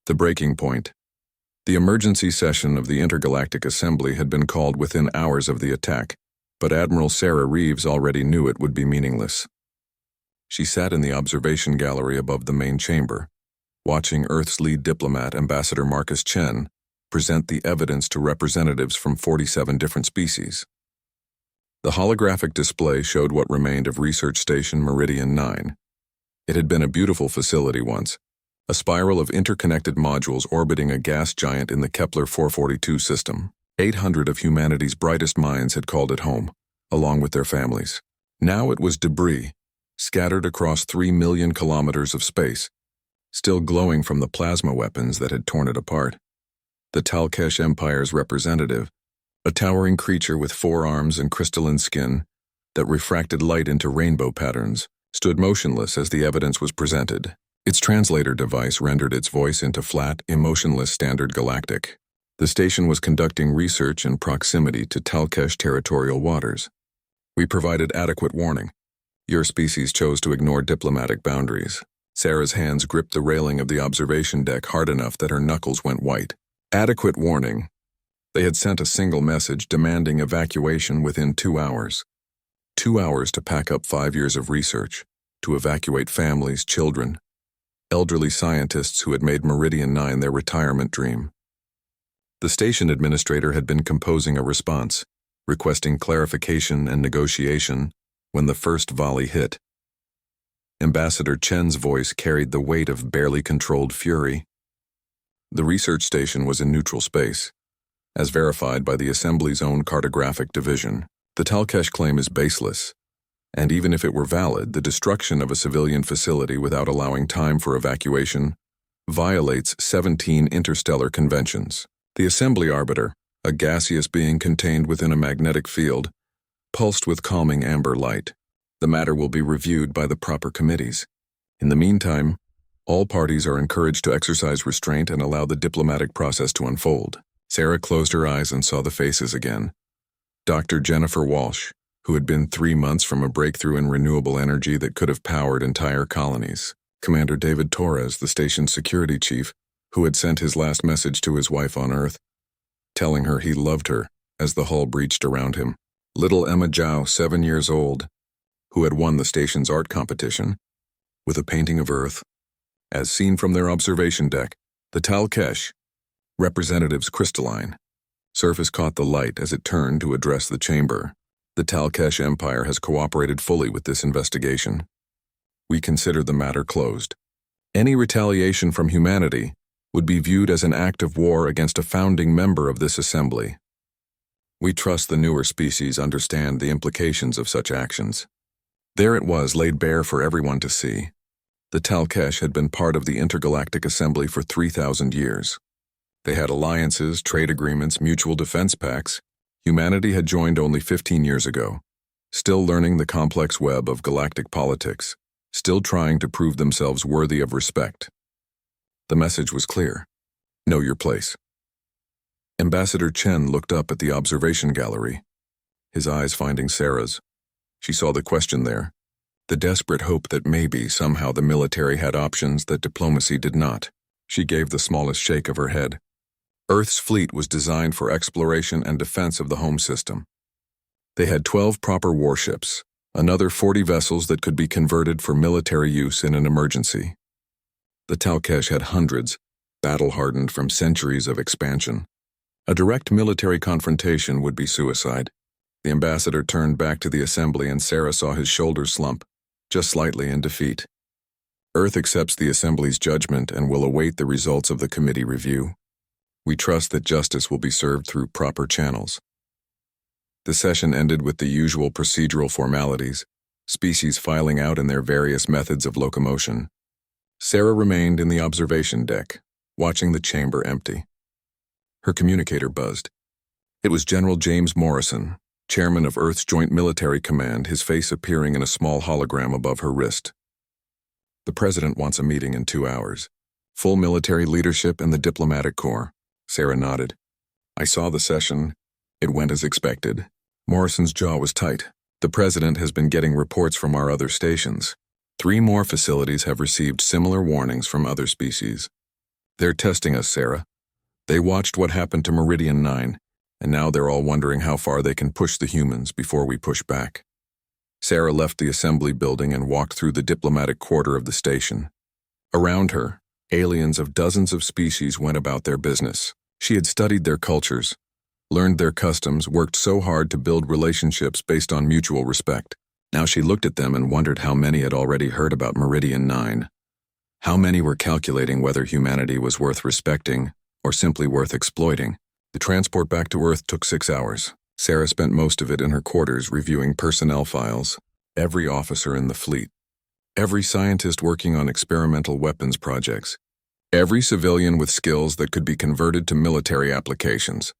The breaking point. The emergency session of the Intergalactic Assembly had been called within hours of the attack, but Admiral Sarah Reeves already knew it would be meaningless. She sat in the observation gallery above the main chamber, watching Earth's lead diplomat, Ambassador Marcus Chen, present the evidence to representatives from 47 different species. The holographic display showed what remained of Research Station Meridian 9. It had been a beautiful facility once, a spiral of interconnected modules orbiting a gas giant in the Kepler 442 system. 800 of humanity's brightest minds had called it home, along with their families. Now it was debris, scattered across 3 million kilometers of space, still glowing from the plasma weapons that had torn it apart. The Talkesh Empire's representative, a towering creature with 4 arms and crystalline skin that refracted light into rainbow patterns, stood motionless as the evidence was presented. Its translator device rendered its voice into flat, emotionless standard Galactic. The station was conducting research in proximity to Talkesh territorial waters. We provided adequate warning. Your species chose to ignore diplomatic boundaries. Sarah's hands gripped the railing of the observation deck hard enough that her knuckles went white. Adequate warning. They had sent a single message demanding evacuation within 2 hours. 2 hours to pack up 5 years of research, to evacuate families, children, elderly scientists who had made Meridian 9 their retirement dream. The station administrator had been composing a response, requesting clarification and negotiation, when the first volley hit. Ambassador Chen's voice carried the weight of barely controlled fury. The research station was in neutral space, as verified by the Assembly's own cartographic division. The Talkesh claim is baseless, and even if it were valid, the destruction of a civilian facility without allowing time for evacuation violates 17 interstellar conventions. The Assembly Arbiter, a gaseous being contained within a magnetic field, pulsed with calming amber light. The matter will be reviewed by the proper committees. In the meantime, all parties are encouraged to exercise restraint and allow the diplomatic process to unfold. Sarah closed her eyes and saw the faces again. Dr. Jennifer Walsh, who had been 3 months from a breakthrough in renewable energy that could have powered entire colonies. Commander David Torres, the station's security chief, who had sent his last message to his wife on Earth, telling her he loved her as the hull breached around him. Little Emma Zhao, 7 years old, who had won the station's art competition, with a painting of Earth, as seen from their observation deck. The Talkesh, representative's crystalline, surface caught the light as it turned to address the chamber. The Talkesh Empire has cooperated fully with this investigation. We consider the matter closed. Any retaliation from humanity would be viewed as an act of war against a founding member of this assembly. We trust the newer species understand the implications of such actions. There it was, laid bare for everyone to see. The Talkesh had been part of the Intergalactic Assembly for 3,000 years. They had alliances, trade agreements, mutual defense pacts. Humanity had joined only 15 years ago, still learning the complex web of galactic politics, still trying to prove themselves worthy of respect. The message was clear. Know your place. Ambassador Chen looked up at the observation gallery, his eyes finding Sarah's. She saw the question there, the desperate hope that maybe somehow the military had options that diplomacy did not. She gave the smallest shake of her head. Earth's fleet was designed for exploration and defense of the home system. They had 12 proper warships, another 40 vessels that could be converted for military use in an emergency. The Talkesh had hundreds, battle-hardened from centuries of expansion. A direct military confrontation would be suicide. The ambassador turned back to the assembly and Sarah saw his shoulders slump, just slightly in defeat. Earth accepts the assembly's judgment and will await the results of the committee review. We trust that justice will be served through proper channels. The session ended with the usual procedural formalities, species filing out in their various methods of locomotion. Sarah remained in the observation deck, watching the chamber empty. Her communicator buzzed. It was General James Morrison, chairman of Earth's Joint Military Command, his face appearing in a small hologram above her wrist. The president wants a meeting in 2 hours. Full military leadership and the diplomatic corps. Sarah nodded. I saw the session. It went as expected. Morrison's jaw was tight. The president has been getting reports from our other stations. 3 more facilities have received similar warnings from other species. They're testing us, Sarah. They watched what happened to Meridian 9, and now they're all wondering how far they can push the humans before we push back. Sarah left the assembly building and walked through the diplomatic quarter of the station. Around her, aliens of dozens of species went about their business. She had studied their cultures, learned their customs, worked so hard to build relationships based on mutual respect. Now she looked at them and wondered how many had already heard about Meridian 9. How many were calculating whether humanity was worth respecting or simply worth exploiting. The transport back to Earth took 6 hours. Sarah spent most of it in her quarters reviewing personnel files, every officer in the fleet, every scientist working on experimental weapons projects, every civilian with skills that could be converted to military applications.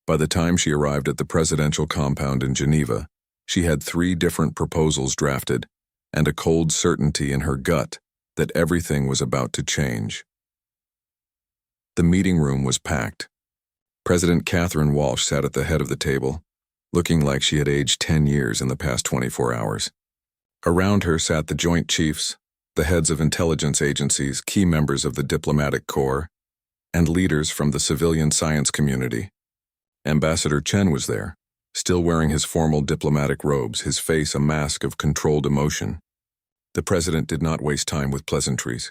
By the time she arrived at the presidential compound in Geneva, she had 3 different proposals drafted and a cold certainty in her gut that everything was about to change. The meeting room was packed. President Catherine Walsh sat at the head of the table, looking like she had aged 10 years in the past 24 hours. Around her sat the Joint Chiefs, the heads of intelligence agencies, key members of the diplomatic corps, and leaders from the civilian science community. Ambassador Chen was there, still wearing his formal diplomatic robes, his face a mask of controlled emotion. The president did not waste time with pleasantries.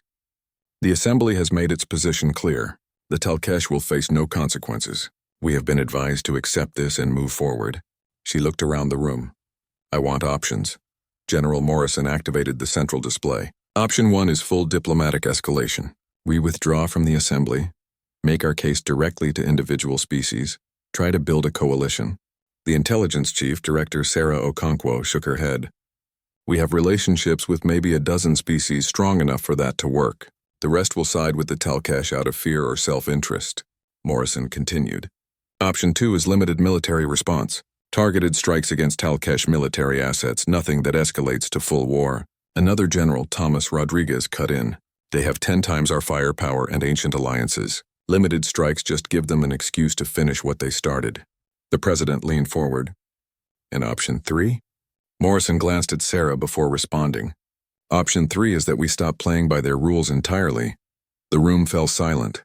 The assembly has made its position clear. The Talkesh will face no consequences. We have been advised to accept this and move forward. She looked around the room. I want options. General Morrison activated the central display. Option 1 is full diplomatic escalation. We withdraw from the assembly, make our case directly to individual species, try to build a coalition. The intelligence chief, Director Sarah Okonkwo, shook her head. We have relationships with maybe a dozen species strong enough for that to work. The rest will side with the Talkesh out of fear or self-interest. Morrison continued. Option 2 is limited military response. Targeted strikes against Talkesh military assets, nothing that escalates to full war. Another general, Thomas Rodriguez, cut in. They have 10 times our firepower and ancient alliances. Limited strikes just give them an excuse to finish what they started. The president leaned forward. And option 3? Morrison glanced at Sarah before responding. Option 3 is that we stop playing by their rules entirely. The room fell silent.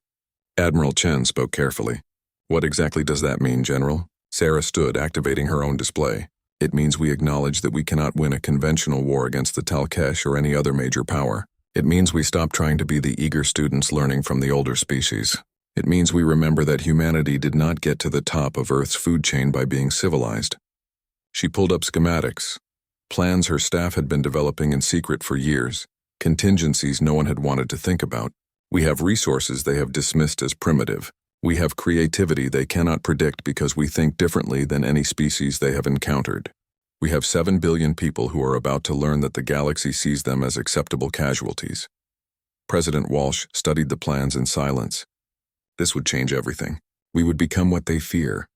Admiral Chen spoke carefully. What exactly does that mean, General? Sarah stood, activating her own display. It means we acknowledge that we cannot win a conventional war against the Talkesh or any other major power. It means we stop trying to be the eager students learning from the older species. It means we remember that humanity did not get to the top of Earth's food chain by being civilized. She pulled up schematics. Plans her staff had been developing in secret for years, contingencies no one had wanted to think about. We have resources they have dismissed as primitive. We have creativity they cannot predict because we think differently than any species they have encountered. We have 7 billion people who are about to learn that the galaxy sees them as acceptable casualties. President Walsh studied the plans in silence. This would change everything. We would become what they fear,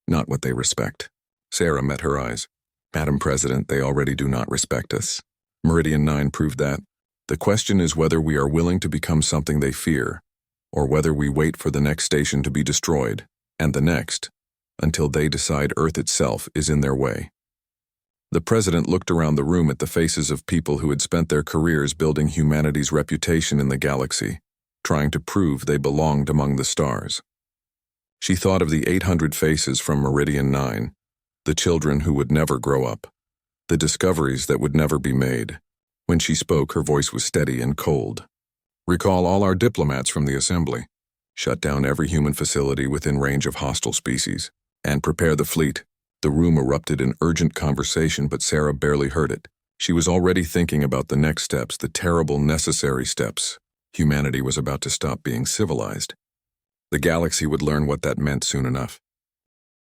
not what they respect. Sarah met her eyes. Madam President, they already do not respect us. Meridian 9 proved that. The question is whether we are willing to become something they fear, or whether we wait for the next station to be destroyed, and the next, until they decide Earth itself is in their way. The president looked around the room at the faces of people who had spent their careers building humanity's reputation in the galaxy, trying to prove they belonged among the stars. She thought of the 800 faces from Meridian 9, the children who would never grow up, the discoveries that would never be made. When she spoke, her voice was steady and cold. Recall all our diplomats from the assembly. Shut down every human facility within range of hostile species, and prepare the fleet. The room erupted in urgent conversation, but Sarah barely heard it. She was already thinking about the next steps, the terrible, necessary steps. Humanity was about to stop being civilized. The galaxy would learn what that meant soon enough.